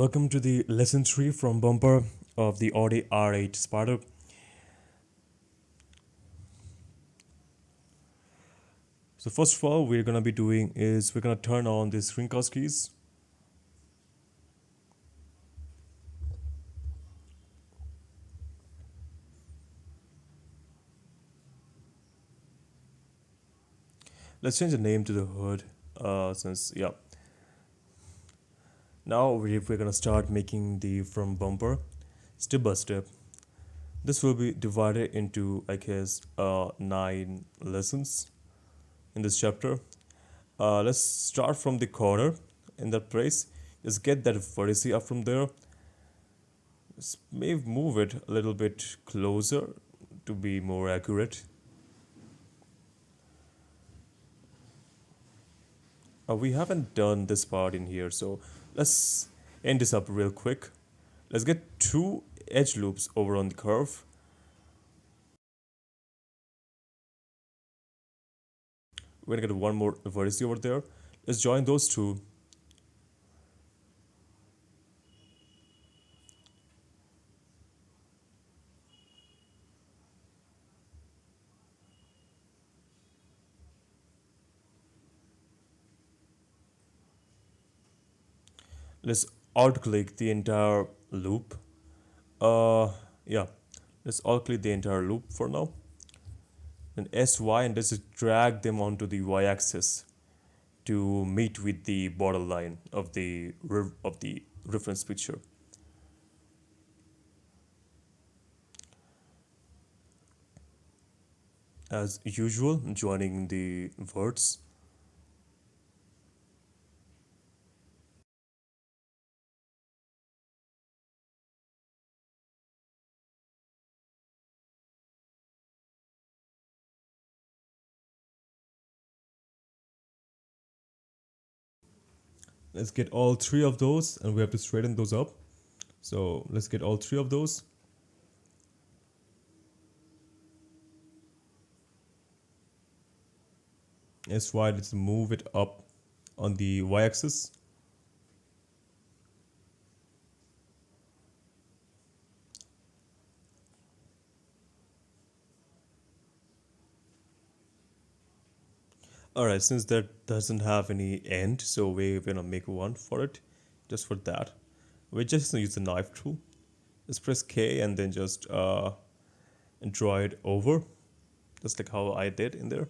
Welcome to the lesson 3 from bumper of the Audi R8 SPYDER. So first of all, we're gonna be doing is we're gonna turn on the screencast keys. Let's change the name to the hood. Since yeah. Now we're gonna start making the front bumper step by step. This will be divided into I guess 9 lessons in this chapter. Let's start from the corner in that place. Just get that vertice up from there. May move it a little bit closer to be more accurate. We haven't done this part in here, so let's end this up real quick. Let's get 2 edge loops over on the curve. We're gonna get one more vertice over there. Let's join those two. Let's alt click the entire loop. Yeah, let's alt click the entire loop for now. Then SY and let's just drag them onto the Y axis to meet with the borderline of the reference picture. As usual, joining the verts. Let's get all 3 of those, and we have to straighten those up. So let's get all 3 of those. SY, let's move it up on the Y axis. Alright, since that doesn't have any end, so we're gonna make one for it, just for that. We're just gonna use the knife tool. Just press K and then just draw it over, just like how I did in there.